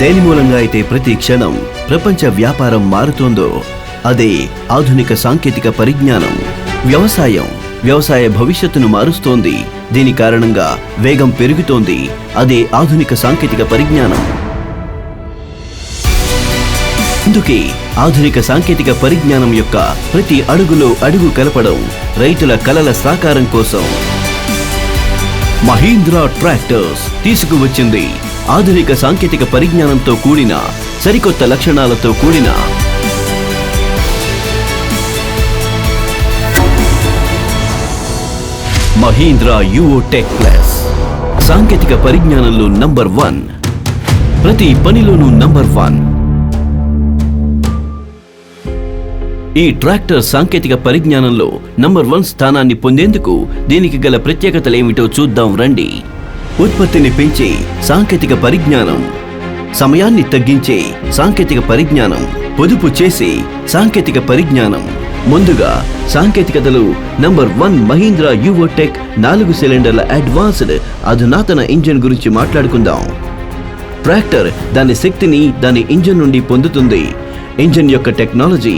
దేని మూలంగా అయితే ప్రతి క్షణం ప్రపంచ వ్యాపారం మారుతోందో అదే ఆధునిక సాంకేతిక పరిజ్ఞానం. వ్యవసాయ భవిష్యత్తును మారుస్తోంది. దీని కారణంగా వేగం పెరుగుతోంది. అదే ఆధునిక సాంకేతిక పరిజ్ఞానం. అందుకే ఆధునిక సాంకేతిక పరిజ్ఞానం యొక్క ప్రతి అడుగులో అడుగు కలపడం రైతుల కలల సాకారం కోసం మహీంద్రా ట్రాక్టర్స్ తీసుకువచ్చింది ఆధునిక సాంకేతిక పరిజ్ఞానంతో కూడిన సరికొత్త లక్షణాలతో కూడిన మహీంద్రా యువో టెక్ ప్లస్. సాంకేతిక పరిజ్ఞానంలో నంబర్ 1, ప్రతి పనిలోనూ నంబర్ 1. ఈ ట్రాక్టర్ సాంకేతిక పరిజ్ఞానంలో నంబర్ 1 స్థానాన్ని పొందేందుకు దీనికి గల ప్రత్యేకతలేమిటో చూద్దాం రండి. ఉత్పత్తిని పెంచే సాంకేతిక పరిజ్ఞానం, సమయాన్ని తగ్గించే సాంకేతిక పరిజ్ఞానం, పొదుపు చేసే సాంకేతిక పరిజ్ఞానం. ముందుగా సాంకేతికతలు నంబర్ 1 మహీంద్రా యువో టెక్ 4 సిలిండర్ల అడ్వాన్స్డ్ అధునాతన ఇంజిన్ గురించి మాట్లాడుకుందాం. ట్రాక్టర్ దాని శక్తిని దాని ఇంజిన్ నుండి పొందుతుంది. ఇంజిన్ యొక్క టెక్నాలజీ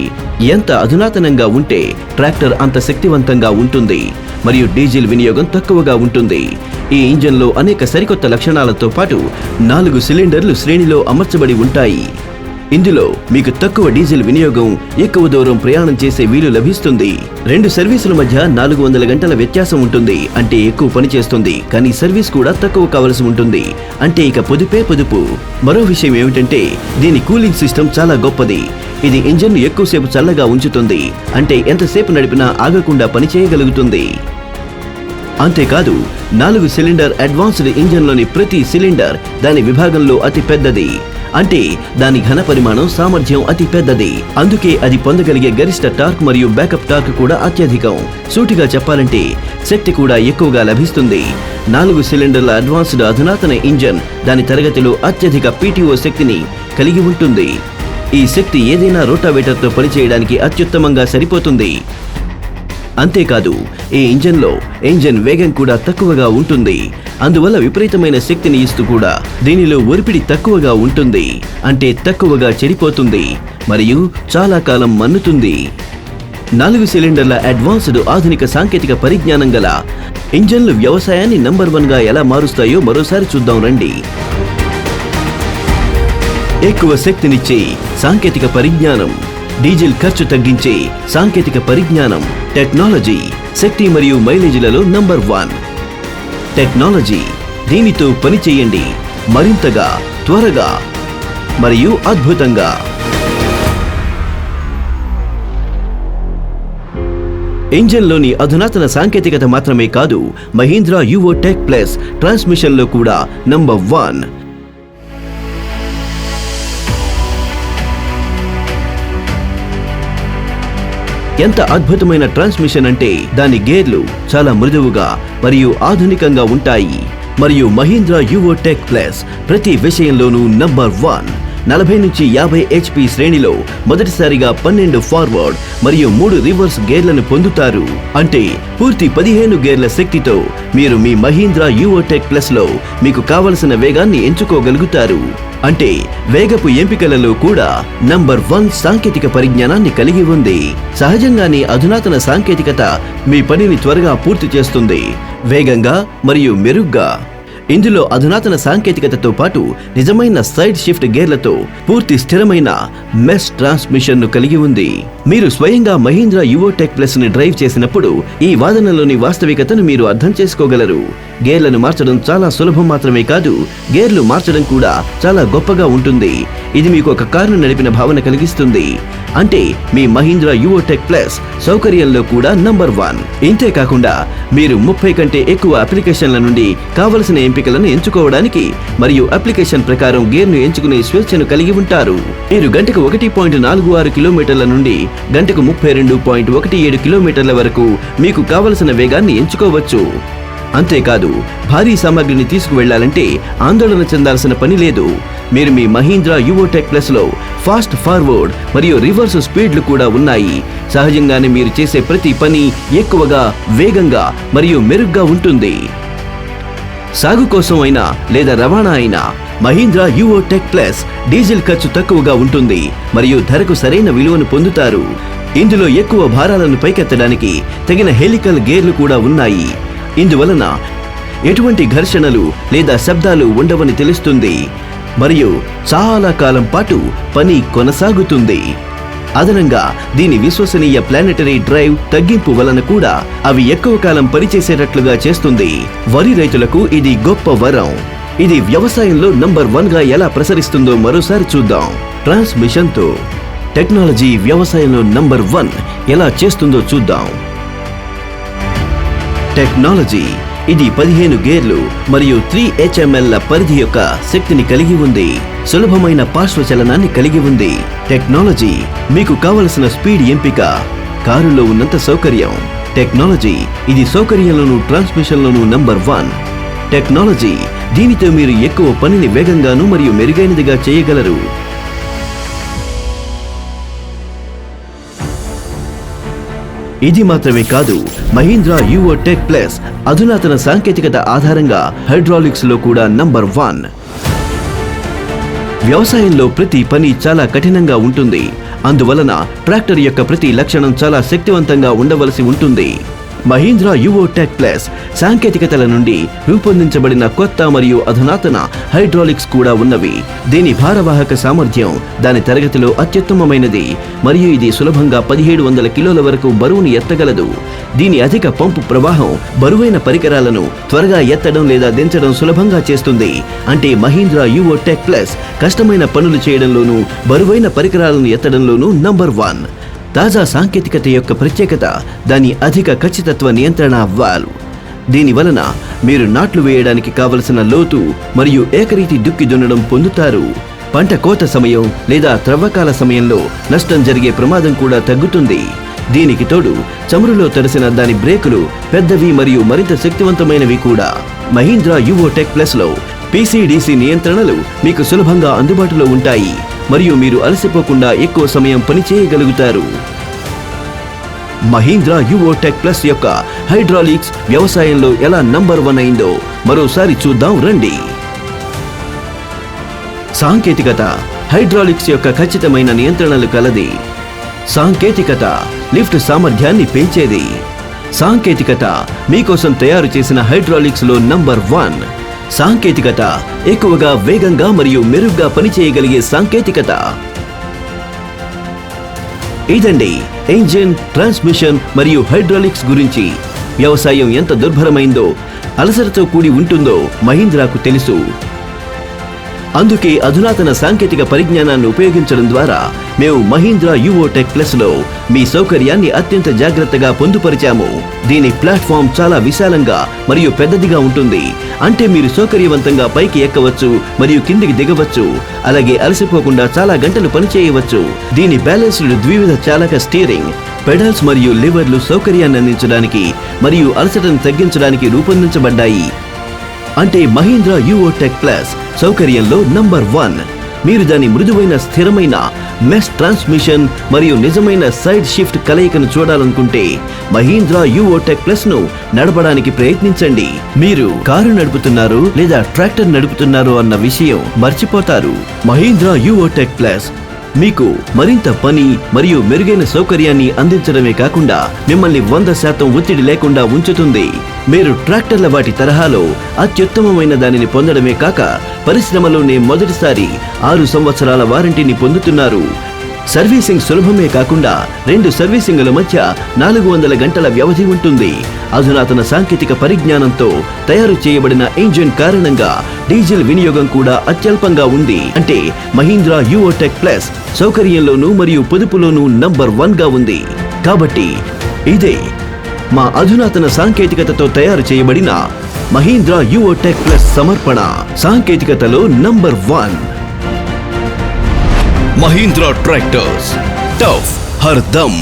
ఎంత అధునాతనంగా ఉంటే ట్రాక్టర్ అంత శక్తివంతంగా ఉంటుంది మరియు డీజిల్ వినియోగం తక్కువగా ఉంటుంది. ఈ ఇంజిన్లో అనేక సరికొత్త లక్షణాలతో పాటు 4 సిలిండర్లు శ్రేణిలో అమర్చబడి ఉంటాయి. ఇందులో మీకు తక్కువ డీజిల్ వినియోగం, ఎక్కువ దూరం ప్రయాణం చేసే వీలు లభిస్తుంది. 2 సర్వీసుల మధ్య 400 గంటల వ్యత్యాసం ఉంటుంది. అంటే ఎక్కువ పని చేస్తుంది, కానీ సర్వీస్ కూడా తక్కువ కావలసి ఉంటుంది. అంటే ఇక పొదుపే పొదుపు. మరో విషయం ఏమిటంటే దీని కూలింగ్ సిస్టమ్ చాలా గొప్పది. ఇది ఇంజిన్ ఎక్కువసేపు చల్లగా ఉంచుతుంది. అంటే ఎంతసేపు నడిపినా ఆగకుండా పని చేయగలుగుతుంది. అంతేకాదు 4 సిలిండర్ అడ్వాన్స్డ్ ఇంజిన్లోని ప్రతి సిలిండర్ దాని విభాగంలో అతి పెద్దది. అంటే దాని ఘన పరిమాణం, సామర్థ్యం అతి పెద్దది. అందుకే అది పొందగలిగే గరిష్ట టార్క్ మరియు బ్యాకప్ టార్క్ కూడా అత్యధికం. సూటిగా చెప్పాలంటే శక్తి కూడా ఎక్కువగా లభిస్తుంది. 4 సిలిండర్ల అడ్వాన్స్డ్ అధునాతన ఇంజిన్ దాని తరగతిలో అత్యధిక PTO శక్తిని కలిగి ఉంటుంది. ఈ శక్తి ఏదైనా రోటావేటర్తో పనిచేయడానికి అత్యుత్తమంగా సరిపోతుంది. అంతేకాదు ఈ ఇంజిన్ వేగం కూడా తక్కువగా ఉంటుంది. అందువల్ల విపరీతమైన శక్తిని ఇస్తూ కూడా దీనిలో ఒరిపిడి తక్కువగా ఉంటుంది. అంటే తక్కువగా చెడిపోతుంది మరియు చాలా కాలం మన్నుతుంది. 4 సిలిండర్ల అడ్వాన్స్డ్ ఆధునిక సాంకేతిక పరిజ్ఞానం గల ఇంజన్లు వ్యవసాయాన్ని నంబర్ 1గా ఎలా మారుస్తాయో మరోసారి చూద్దాం రండి. ఎక్కువ శక్తినిచ్చే సాంకేతిక పరిజ్ఞానం, డీజిల్ ఖర్చు తగ్గించే సాంకేతిక పరిజ్ఞానం, టెక్నాలజీ, శక్తి మరియు మైలేజీలలో నంబర్ 1. టెక్నాలజీ, దీనితో పని చేయండి మరింతగా, త్వరగా మరియు అద్భుతంగా. ఇంజిన్లోని అధునాతన సాంకేతికత మాత్రమే కాదు, మహీంద్రా యువో టెక్ ప్లస్ ట్రాన్స్మిషన్లో కూడా నంబర్ 1. ఎంత అద్భుతమైన ట్రాన్స్మిషన్ అంటే దాని గేర్లు చాలా మృదువుగా మరియు ఆధునికంగా ఉంటాయి. మరియు మహీంద్రా యువో టెక్ ప్లస్ ప్రతి విషయంలోనూ నంబర్ 1. 40 నుంచి 50 HP శ్రేణిలో మొదటిసారిగా 12 ఫార్వర్డ్ మరియు 3 రివర్స్ గేర్లను పొందుతారు. అంటే పూర్తి 15 గేర్ల శక్తితో మీరు మీ మహీంద్రా యువో టెక్ ప్లస్ లో మీకు కావలసిన వేగాన్ని ఎంచుకోగలుగుతారు. అంటే వేగపు ఎంపికలలో కూడా నంబర్ 1 సాంకేతిక పరిజ్ఞానాన్ని కలిగి ఉంది. సహజంగానే అధునాతన సాంకేతికత మీ పనిని త్వరగా పూర్తి చేస్తుంది, వేగంగా మరియు మెరుగ్గా. ఇందులో అధునాతన సాంకేతికతతో పాటు నిజమైన సైడ్ షిఫ్ట్ గేర్లతో పూర్తి స్థిరమైన మెష్ ట్రాన్స్మిషన్ ను కలిగి ఉంది. మీరు స్వయంగా మహీంద్రా యువో టెక్ ప్లస్ ని డ్రైవ్ చేసినప్పుడు ఈ వాదనలోని వాస్తవికతను మీరు అర్థం చేసుకోగలరు. గేర్లను మార్చడం చాలా సులభం మాత్రమే కాదు, గేర్లు మార్చడం కూడా చాలా గొప్పగా ఉంటుంది. ఇది మీకు ఒక కారును నడిపిన భావన కలిగిస్తుంది. అంటే మీ మహీంద్రా యువో టెక్ ప్లస్ సౌకర్యంలో కూడా నంబర్ 1. ఇంతే కాకుండా మీరు 30 కంటే ఎక్కువ అప్లికేషన్ల నుండి కావలసిన ఎంపికలను ఎంచుకోవడానికి మరియు అప్లికేషన్ ప్రకారం గేర్ను ఎంచుకునే స్వేచ్ఛను కలిగి ఉంటారు. మీరు గంటకు 1.46 కిలోమీటర్ల నుండి గంటకు 32.17 కిలోమీటర్ల వరకు మీకు కావలసిన వేగాన్ని ఎంచుకోవచ్చు. అంతేకాదు భారీ సామాగ్రిని తీసుకువెళ్లాలంటే ఆందోళన చెందాల్సిన పని లేదు. మీరు మీ మహీంద్రా యువో టెక్ ప్లస్ లో ఫాస్ట్ ఫార్వర్డ్ మరియు రివర్స్ స్పీడ్లు కూడా ఉన్నాయి. సహజంగానే మీరు చేసే ప్రతి పని ఎక్కువగా, వేగంగా మరియు మెరుగ్గా ఉంటుంది. సాగు కోసం అయినా లేదా రవాణా అయినా Mahindra Yuvo Tech plus diesel ఖర్చు తక్కువగా ఉంటుంది మరియు ధరకు సరైన విలువను పొందుతారు. ఇందులో ఎక్కువ భారాలను పైకెత్తడానికి తగిన హెలికల్ గేర్లు కూడా ఉన్నాయి. ఇందువలన ఎటువంటి ఘర్షణలు లేదా శబ్దాలు ఉండవని తెలుస్తుంది మరియు చాలా కాలం పాటు పని కొనసాగుతుంది. అదనంగా దీని విశ్వసనీయ ప్లానెటరీ డ్రైవ్ తగ్గింపు వలన కూడా అవి ఎక్కువ కాలం పనిచేసేటట్లుగా చేస్తుంది. వరి రైతులకు ఇది గొప్ప వరం. ఇది వ్యవసాయంలో నంబర్ 1 గా ఎలా ప్రసరిస్తుందో మరోసారి చూద్దాం. ట్రాన్స్మిషన్తో టెక్నాలజీ వ్యవసాయంలో నంబర్ 1 ఎలా చేస్తుందో చూద్దాం. టెక్నాలజీ ఇది 15 గేర్లు మరియు 3 HML పరిధి యొక్క శక్తిని కలిగి ఉంది. సులభమైన పార్శ్వచలనాన్ని కలిగి ఉంది. టెక్నాలజీ మీకు కావలసిన స్పీడ్ ఎంపిక కారులో ఉన్నంత సౌకర్యం. టెక్నాలజీ ఇది సౌకర్యంలోను ట్రాన్స్మిషన్లోను నంబర్ 1. టెక్నాలజీ దీనితో మీరు ఎక్కువ పనిని వేగంగాను మరియు మెరుగైనదిగా చేయగలరు. ఇది మాత్రమే కాదు, మహీంద్రా యువో టెక్ ప్లస్ అధునాతన సాంకేతికత ఆధారంగా హైడ్రాలిక్స్ లో కూడా నంబర్ 1. వ్యవసాయంలో ప్రతి పని చాలా కఠినంగా ఉంటుంది. అందువలన ట్రాక్టర్ యొక్క ప్రతి లక్షణం చాలా శక్తివంతంగా ఉండవలసి ఉంటుంది. మహీంద్రా యువో టెక్ ప్లస్ సాంకేతికతల నుండి రూపొందించబడిన కొత్త మరియు అధునాతన హైడ్రాలిక్స్ కూడా ఉన్నవి. దీని భారవాహక సామర్థ్యం దాని తరగతిలో అత్యుత్తమమైనది మరియు ఇది సులభంగా 1700 కిలోల వరకు బరువును ఎత్తగలదు. దీని అధిక పంపు ప్రవాహం బరువైన పరికరాలను త్వరగా ఎత్తడం లేదా దించడం సులభంగా చేస్తుంది. అంటే మహీంద్రా యువో టెక్ ప్లస్ కష్టమైన పనులు చేయడంలోనూ బరువైన పరికరాలను ఎత్తడంలోనూ నంబర్ 1. తాజా సాంకేతికత యొక్క ప్రత్యేకత దాని అధిక ఖచ్చితత్వ నియంత్రణ వాల్వ్. దీని వలన మీరు నాట్లు వేయడానికి కావలసిన లోతు మరియు ఏకరీతి దుక్కి దున్నడం పొందుతారు. పంట కోత సమయం లేదా త్రవ్వకాల సమయంలో నష్టం జరిగే ప్రమాదం కూడా తగ్గుతుంది. దీనికి తోడు చమురులో తడిసిన దాని బ్రేకులు పెద్దవి మరియు మరింత శక్తివంతమైనవి కూడా. మహీంద్రా యువో టెక్ ప్లస్ లో PCDC నియంత్రణలు మీకు సులభంగా అందుబాటులో ఉంటాయి మరియు మీరు అలసిపోకుండా ఎక్కువ సమయం పనిచేయగలుగుతారు. మహీంద్రా యువో టెక్ ప్లస్ యొక్క హైడ్రాలిక్స్ వ్యవసాయంలో ఎలా నంబర్ 1 అయిందో మరోసారి చూద్దాం రండి. సాంకేతికత హైడ్రాలిక్స్ యొక్క ఖచ్చితమైన నియంత్రణలు కలది. సాంకేతికత లిఫ్ట్ సామర్థ్యాన్ని పెంచేది. సాంకేతికత మీకోసం తయారు చేసిన హైడ్రాలిక్స్ లో నంబర్ 1. సాంకేతికత ఎక్కువగా వేగంగా మరియు మెరుగ్గా పనిచేయగలిగే సాంకేతికత. ఇదండి ఇంజిన్, ట్రాన్స్మిషన్ మరియు హైడ్రాలిక్స్ గురించి. వ్యవసాయం ఎంత దుర్భరమైందో, అలసటతో కూడి ఉంటుందో మహీంద్రాకు తెలుసు. అందుకే అధునాతన సాంకేతిక పరిజ్ఞానాన్ని ఉపయోగించడం ద్వారా మేము మహీంద్రా యువో టెక్ ప్లస్ లో మీ సౌకర్యాన్ని అత్యంత జాగ్రత్తగా పొందుపరిచాము. దీని ప్లాట్ఫామ్ చాలా విశాలంగా మరియు పెద్దదిగా ఉంటుంది. అంటే మీరు సౌకర్యవంతంగా పైకి ఎక్కవచ్చు మరియు కిందికి దిగవచ్చు. అలాగే అలసిపోకుండా చాలా గంటలు పనిచేయవచ్చు. దీని బ్యాలెన్స్డ్ ద్వివిధ చాలక స్టీరింగ్, పెడల్స్ మరియు లివర్లు సౌకర్యాన్ని అందించడానికి మరియు అలసటను తగ్గించడానికి రూపొందించబడ్డాయి. అంటే మహీంద్రా యువో టెక్ ప్లస్ సౌకర్యంలో నంబర్ 1. మీరు దాని మృదువైన స్థిరమైన మెష్ ట్రాన్స్మిషన్ మరియు నిజమైన సైడ్ షిఫ్ట్ కలయికను చూడాలనుకుంటే మహీంద్రా యువో టెక్ ప్లస్ ను నడపడానికి ప్రయత్నించండి. మీరు కారు నడుపుతున్నారు లేదా ట్రాక్టర్ నడుపుతున్నారు అన్న విషయం మర్చిపోతారు. మహీంద్రా యువో టెక్ ప్లస్ మీకు మరింత పని మరియు మెరుగైన సౌకర్యాన్ని అందించడమే కాకుండా మిమ్మల్ని 100% ఒత్తిడి లేకుండా ఉంచుతుంది. మీరు ట్రాక్టర్ల వాటి తరహాలో అత్యుత్తమమైన దానిని పొందడమే కాక పరిశ్రమలోనే మొదటిసారి 6 సంవత్సరాల వారంటీని పొందుతున్నారు. సర్వీసింగ్ సులభమే కాకుండా 2 సర్వీసింగుల మధ్య 400 గంటల వ్యవధి ఉంటుంది. అధునాతన సాంకేతిక పరిజ్ఞానంతో తయారు చేయబడిన ఇంజిన్ కారణంగా డీజిల్ వినియోగం కూడా అత్యల్పంగా ఉంది. అంటే మహీంద్రా యువో టెక్ ప్లస్ సౌకర్యంలోనూ మరియు పొదుపులోనూ నంబర్ 1 గా ఉంది. కాబట్టి ఇదే మా అధునాతన సాంకేతికతతో తయారు చేయబడిన మహీంద్రా యువో టెక్ ప్లస్ సమర్పణ. సాంకేతికతలో నంబర్ 1. Mahindra Tractors, tough हरदम।